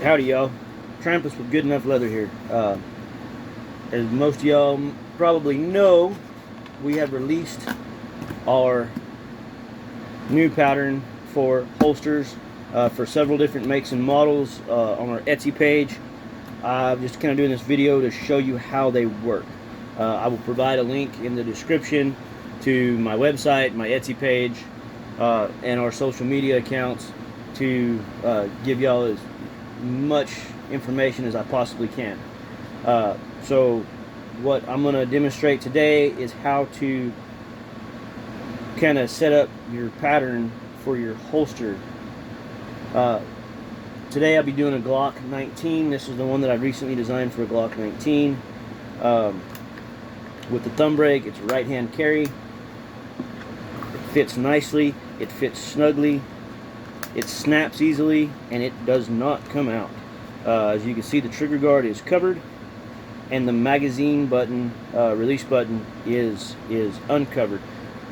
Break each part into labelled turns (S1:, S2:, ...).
S1: Howdy, y'all. Trampus with GoodNuff Leather here. As most of y'all probably know, we have released our new pattern for holsters for several different makes and models on our Etsy page. I'm just kind of doing this video to show you how they work. I will provide a link in the description to my website, my Etsy page, and our social media accounts to give y'all as much information as I possibly can. So what I'm going to demonstrate today is how to kind of set up your pattern for your holster. Today I'll be doing a Glock 19. This is the one that I recently designed for a Glock 19. With the thumb brake, it's a right hand carry. It fits nicely, it fits snugly, it snaps easily, and it does not come out. As you can see, the trigger guard is covered, and the magazine button, release button, is uncovered.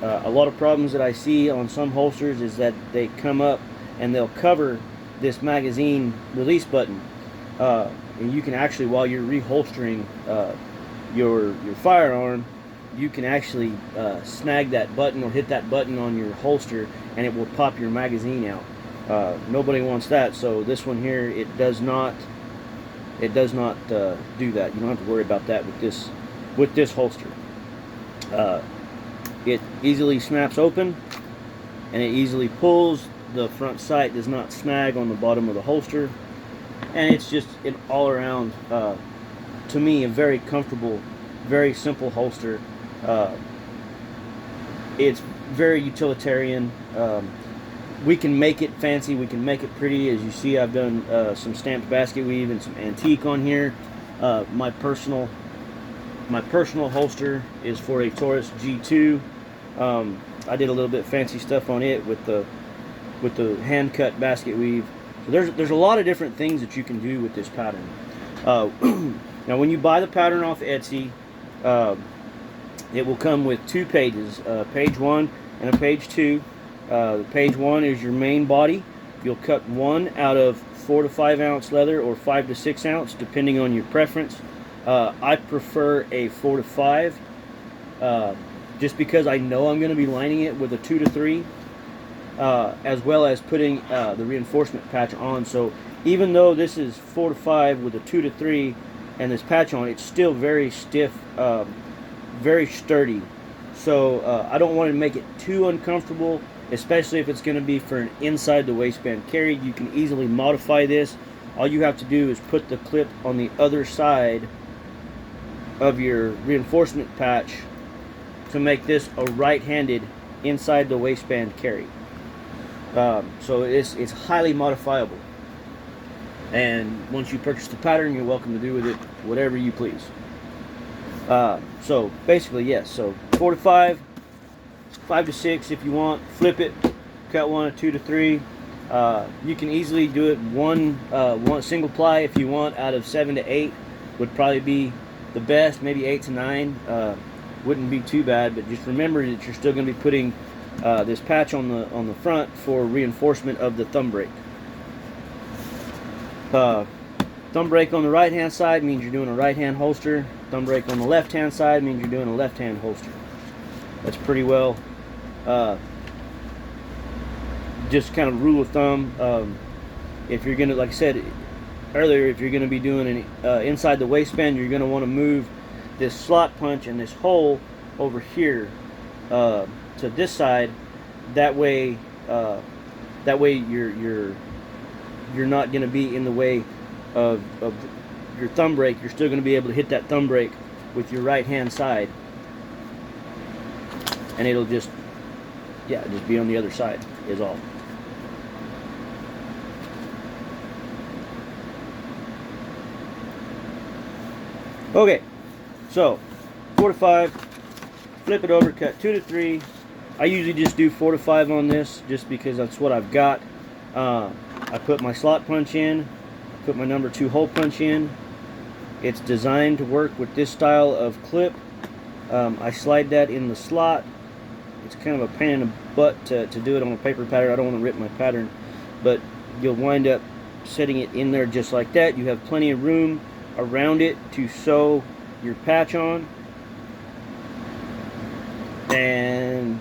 S1: A lot of problems that I see on some holsters is that they come up and they'll cover this magazine release button, and you can actually, while you're reholstering your firearm, you can actually snag that button or hit that button on your holster, and it will pop your magazine out. Nobody wants that, so this one here, it does not do that. You don't have to worry about that with this holster. It easily snaps open, and it easily pulls. The front sight does not snag on the bottom of the holster, and it's just an all-around, to me, a very comfortable, very simple holster. It's very utilitarian. We can make it fancy, we can make it pretty. As you see, I've done some stamped basket weave and some antique on here. My personal holster is for a Taurus G2. I did a little bit fancy stuff on it with the hand cut basket weave. So there's a lot of different things that you can do with this pattern. Now, when you buy the pattern off Etsy, it will come with two pages, page 1 and a page 2. Page 1 is your main body. You'll cut one out of 4 to 5 ounce leather, or 5 to 6 ounce, depending on your preference. I prefer a 4 to 5, just because I know I'm going to be lining it with a 2 to 3, as well as putting the reinforcement patch on. So even though this is 4 to 5 with a 2 to 3 and this patch on, it's still very stiff, very sturdy. So I don't want to make it too uncomfortable, especially if it's going to be for an inside the waistband carry. You can easily modify this. All you have to do is put the clip on the other side of your reinforcement patch to make this a right-handed inside the waistband carry. So it's highly modifiable, and once you purchase the pattern, you're welcome to do with it whatever you please. So basically, yes, so 4 to 5, 5 to 6 if you want. Flip it, cut one, a 2 to 3. You can easily do it one single ply if you want. Out of 7 to 8 would probably be the best. Maybe 8 to 9 wouldn't be too bad. But just remember that you're still going to be putting this patch on the front for reinforcement of the thumb brake. Thumb brake on the right hand side means you're doing a right hand holster. Thumb brake on the left hand side means you're doing a left hand holster. That's pretty well just kind of rule of thumb. If you're gonna, like I said earlier, if you're gonna be doing an inside the waistband, you're gonna want to move this slot punch and this hole over here to this side. That way you're not gonna be in the way of your thumb brake. You're still gonna be able to hit that thumb brake with your right hand side, and it'll just be on the other side is all. Okay, so 4 to 5, flip it over, cut 2 to 3. I usually just do 4 to 5 on this, just because that's what I've got. I put my slot punch in, put my number 2 hole punch in. It's designed to work with this style of clip. I slide that in the slot. It's kind of a pain in the butt to do it on a paper pattern. I don't want to rip my pattern, but you'll wind up setting it in there just like that. You have plenty of room around it to sew your patch on, and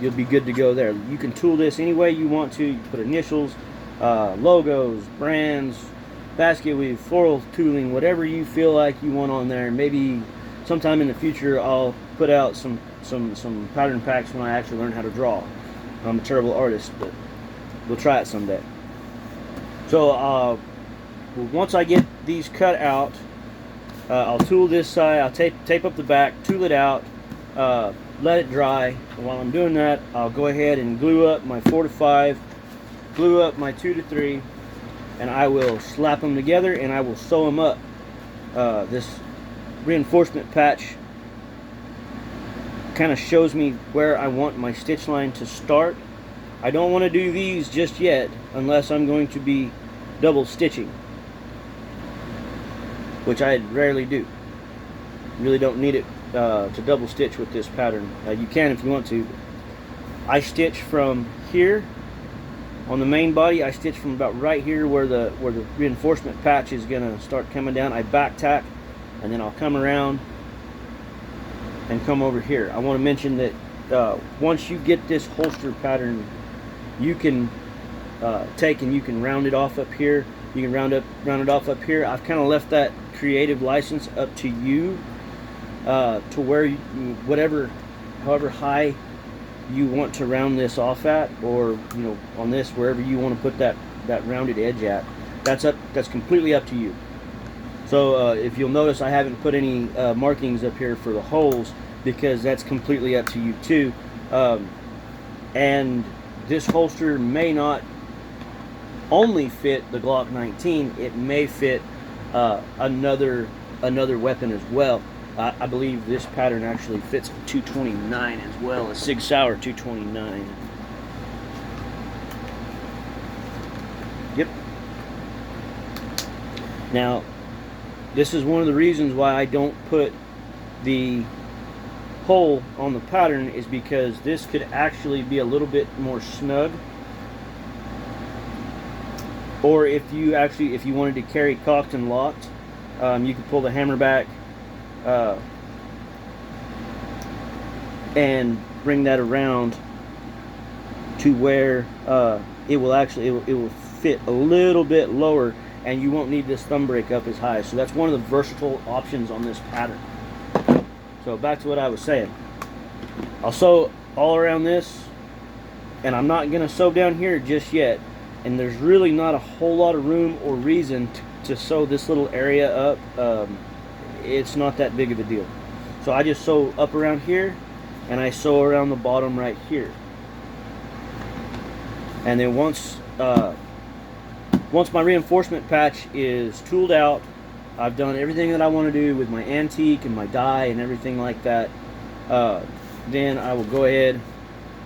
S1: you'll be good to go there. You can tool this any way you want to. You can put initials, logos, brands, basket weave, floral tooling, whatever you feel like you want on there. Maybe sometime in the future I'll put out some pattern packs when I actually learn how to draw. I'm a terrible artist, but we'll try it someday. So once I get these cut out, I'll tool this side, I'll tape up the back, tool it out, let it dry. And while I'm doing that, I'll go ahead and glue up my 4 to 5, glue up my 2 to 3, and I will slap them together and I will sew them up. This reinforcement patch kind of shows me where I want my stitch line to start. I don't want to do these just yet unless I'm going to be double stitching, which I rarely do. Really don't need it to double stitch with this pattern. You can if you want to. I stitch from here on the main body. I stitch from about right here where the reinforcement patch is gonna start coming down. I back tack, and then I'll come around and come over here. I want to mention that once you get this holster pattern, you can take and you can round it off up here. You can round it off up here. I've kind of left that creative license up to you, to where you, however high you want to round this off at, or on this, wherever you want to put that rounded edge at. That's completely up to you. So if you'll notice, I haven't put any markings up here for the holes, because that's completely up to you too. And this holster may not only fit the Glock 19, it may fit another weapon as well. I believe this pattern actually fits a 229 as well, a Sig Sauer 229. Yep. Now, this is one of the reasons why I don't put the hole on the pattern, is because this could actually be a little bit more snug. Or if you wanted to carry cocked and locked, you could pull the hammer back and bring that around to where it will fit a little bit lower, and you won't need this thumb break up as high. So that's one of the versatile options on this pattern. So back to what I was saying. I'll sew all around this, and I'm not going to sew down here just yet. And there's really not a whole lot of room or reason to sew this little area up. It's not that big of a deal. So I just sew up around here, and I sew around the bottom right here. And then once my reinforcement patch is tooled out, I've done everything that I want to do with my antique and my die and everything like that, then I will go ahead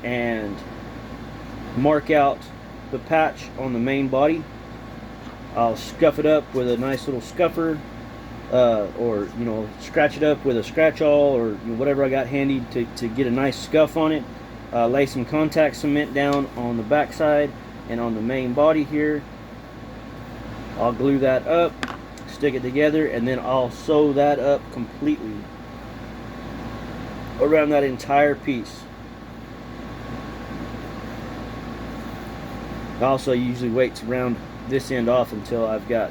S1: and mark out the patch on the main body. I'll scuff it up with a nice little scuffer, or scratch it up with a scratch-all, or whatever I got handy to get a nice scuff on it. Lay some contact cement down on the back side and on the main body here. I'll glue that up, stick it together, and then I'll sew that up completely around that entire piece. I also usually wait to round this end off until I've got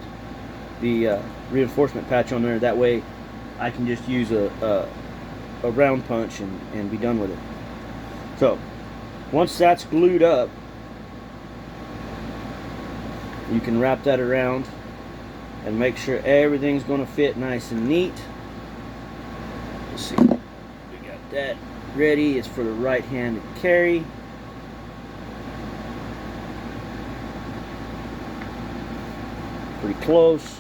S1: the reinforcement patch on there. That way I can just use a round punch and be done with it. So once that's glued up, you can wrap that around and make sure everything's going to fit nice and neat. Let's see, we got that ready. It's for the right hand to carry. Pretty close.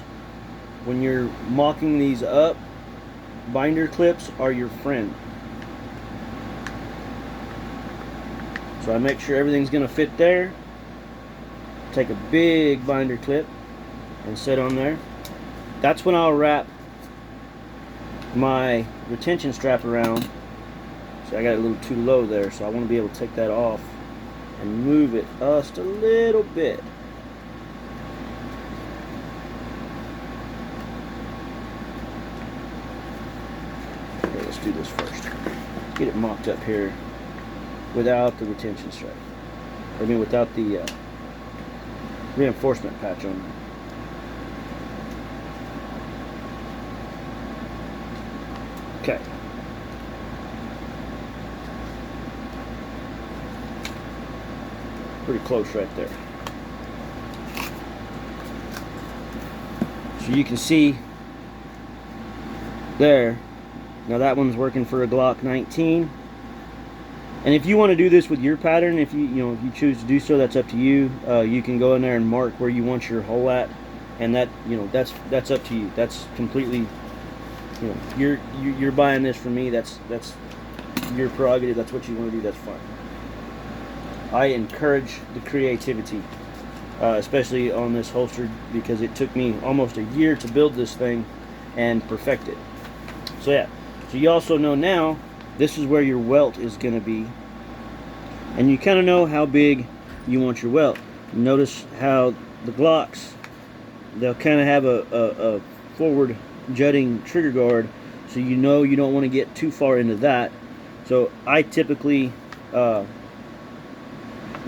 S1: When you're mocking these up, binder clips are your friend. So I make sure everything's going to fit there. Take a big binder clip and set on there. That's when I'll wrap my retention strap around. See, I got it a little too low there, so I want to be able to take that off and move it just a little bit. do this first. Get it mocked up here without the retention stripe. I mean, without the reinforcement patch on there. Okay. Pretty close right there. So you can see there. Now that one's working for a Glock 19. And if you want to do this with your pattern, if you choose to do so, that's up to you. You can go in there and mark where you want your hole at, and that that's up to you. That's completely, you're buying this from me. That's your prerogative. That's what you want to do. That's fine. I encourage the creativity, especially on this holster, because it took me almost a year to build this thing and perfect it. So yeah, so you also know now this is where your welt is going to be, and you kind of know how big you want your welt. Notice how the Glocks, they'll kind of have a forward jutting trigger guard, so you know you don't want to get too far into that. So I typically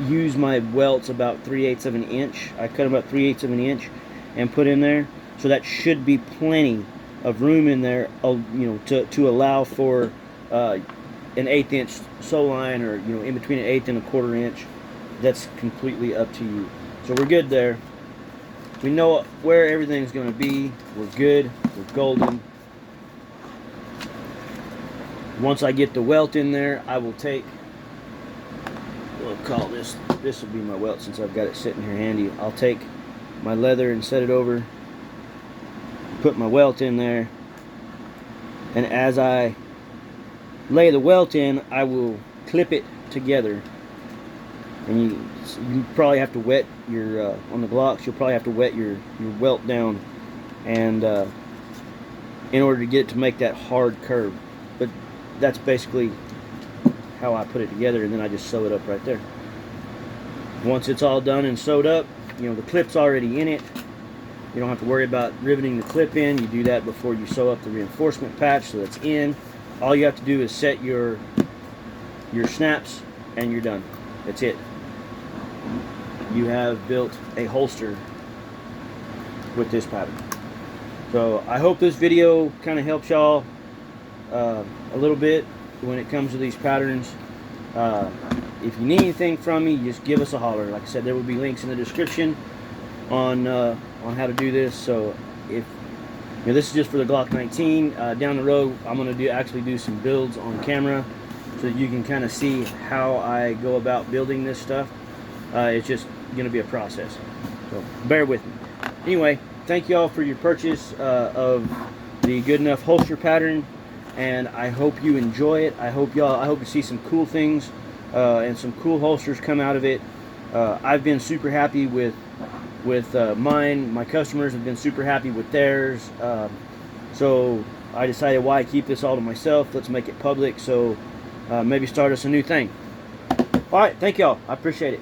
S1: use my welts about 3/8 of an inch. I cut them about 3/8 of an inch and put in there, so that should be plenty of room in there, to allow for an 1/8 inch sew line, or in between an 1/8 and a 1/4 inch. That's completely up to you. So we're good there. We know where everything's going to be. We're good. We're golden. Once I get the welt in there, I will take, we'll call this will be my welt since I've got it sitting here handy. I'll take my leather and set it over, put my welt in there, and as I lay the welt in, I will clip it together. And you probably have to wet your on the Glocks, you'll probably have to wet your welt down, and in order to get it to make that hard curve. But that's basically how I put it together, and then I just sew it up right there. Once it's all done and sewed up, the clip's already in it. You don't have to worry about riveting the clip in. You do that before you sew up the reinforcement patch, so that's in. All you have to do is set your snaps, and you're done. That's it. You have built a holster with this pattern. So I hope this video kind of helps y'all a little bit when it comes to these patterns. If you need anything from me, just give us a holler. Like I said, there will be links in the description on how to do this. So if this is just for the Glock 19, down the road I'm going to actually do some builds on camera, so that you can kind of see how I go about building this stuff. It's just going to be a process, so bear with me. Anyway, thank you all for your purchase of the GoodNuff Holster Pattern, and I hope you enjoy it. I hope to see some cool things and some cool holsters come out of it. I've been super happy with mine. My customers have been super happy with theirs. So I decided, why keep this all to myself? Let's make it public. So maybe start us a new thing. All right, thank y'all. I appreciate it.